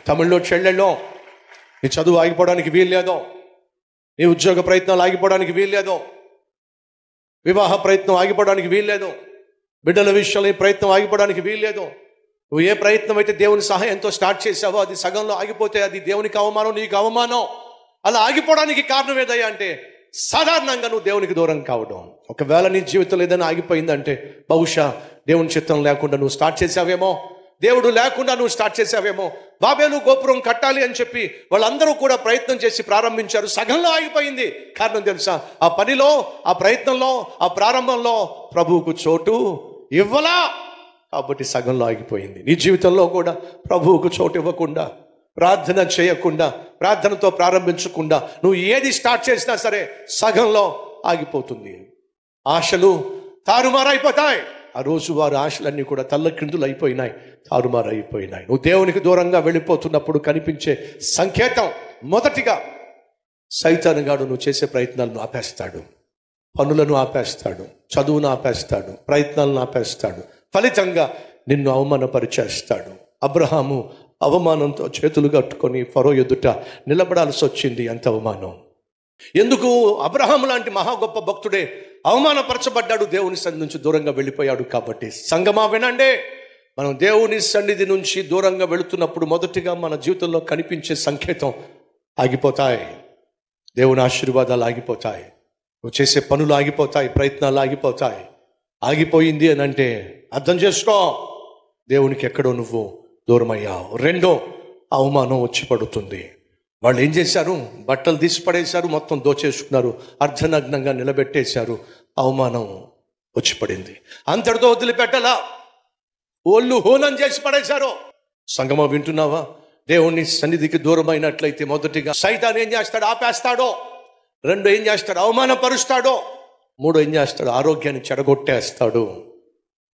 తమిళ్లో చెల్లెళ్ళో నీ చదువు ఆగిపోవడానికి వీల్లేదో, నీ ఉద్యోగ ప్రయత్నాలు ఆగిపోవడానికి వీల్లేదో, వివాహ ప్రయత్నం ఆగిపోవడానికి వీల్లేదు, బిడ్డల విషయంలో ఈ ప్రయత్నం ఆగిపోవడానికి వీల్లేదు. నువ్వు ఏ ప్రయత్నం అయితే దేవుని సహాయంతో స్టార్ట్ చేసావో అది సగంలో ఆగిపోతే అది దేవునికి అవమానం, నీకు అవమానం. అలా ఆగిపోవడానికి కారణం ఏదయ్యా అంటే సాధారణంగా నువ్వు దేవునికి దూరం కావడం. ఒకవేళ నీ జీవితంలో ఏదైనా ఆగిపోయిందంటే బహుశా దేవుని చిత్తం లేకుండా నువ్వు స్టార్ట్ చేసావేమో, దేవుడు లేకుండా నువ్వు స్టార్ట్ చేసావేమో. బాబేలు గోపురం కట్టాలి అని చెప్పి వాళ్ళందరూ కూడా ప్రయత్నం చేసి ప్రారంభించారు, సగంలో ఆగిపోయింది. కారణం తెలుసా? ఆ పనిలో, ఆ ప్రయత్నంలో, ఆ ప్రారంభంలో ప్రభువుకు చోటు ఇవ్వలా, కాబట్టి సగంలో ఆగిపోయింది. నీ జీవితంలో కూడా ప్రభువుకు చోటు ఇవ్వకుండా, ప్రార్థన చేయకుండా, ప్రార్థనతో ప్రారంభించకుండా నువ్వు ఏది స్టార్ట్ చేసినా సరే సగంలో ఆగిపోతుంది. ఆశలు తారుమారైపోతాయి. ఆ రోజు వారి ఆశలన్నీ కూడా తల్లకిందులు అయిపోయినాయి, తారుమారైపోయినాయి. నువ్వు దేవునికి దూరంగా వెళ్ళిపోతున్నప్పుడు కనిపించే సంకేతం మొదటిగా సైతానుగాడు నువ్వు చేసే ప్రయత్నాలను ఆపేస్తాడు, పనులను ఆపేస్తాడు, చదువును ఆపేస్తాడు, ప్రయత్నాలను ఆపేస్తాడు. ఫలితంగా నిన్ను అవమానపరిచేస్తాడు. అబ్రహాము అవమానంతో చేతులు కట్టుకొని ఫరో ఎదుట నిలబడాల్సి వచ్చింది. ఎంత అవమానం! ఎందుకు? అబ్రహాము లాంటి మహా గొప్ప భక్తుడే అవమానపరచబడ్డాడు, దేవుని సన్నిధి నుంచి దూరంగా వెళ్ళిపోయాడు. కాబట్టి సంగమా వినండి, మనం దేవుని సన్నిధి నుంచి దూరంగా వెళుతున్నప్పుడు మొదటిగా మన జీవితంలో కనిపించే సంకేతం ఆగిపోతాయి. దేవుని ఆశీర్వాదాలు ఆగిపోతాయి, నువ్వు చేసే పనులు ఆగిపోతాయి, ప్రయత్నాలు ఆగిపోతాయి. ఆగిపోయింది అని అంటే అర్థం చేసుకో, దేవునికి ఎక్కడో నువ్వు దూరమయ్యావు. రెండో, అవమానం వచ్చి పడుతుంది. వాళ్ళు ఏం చేశారు? బట్టలు తీసి పడేశారు, మొత్తం దోచేసుకున్నారు, అర్ధనగ్నంగా నిలబెట్టేశారు. అవమానం వచ్చి పడింది. అంతటితో వదిలిపెట్టలా, ఒళ్ళు హూనం చేసి పడేశారు. సంగమా వింటున్నావా? దేవుని సన్నిధికి దూరమైనట్లయితే మొదటిగా సైతాన్ ఏం చేస్తాడు? ఆపేస్తాడో. రెండు, ఏం చేస్తాడు? అవమానపరుస్తాడో. మూడో, ఏం చేస్తాడు? ఆరోగ్యాన్ని చెడగొట్టేస్తాడు.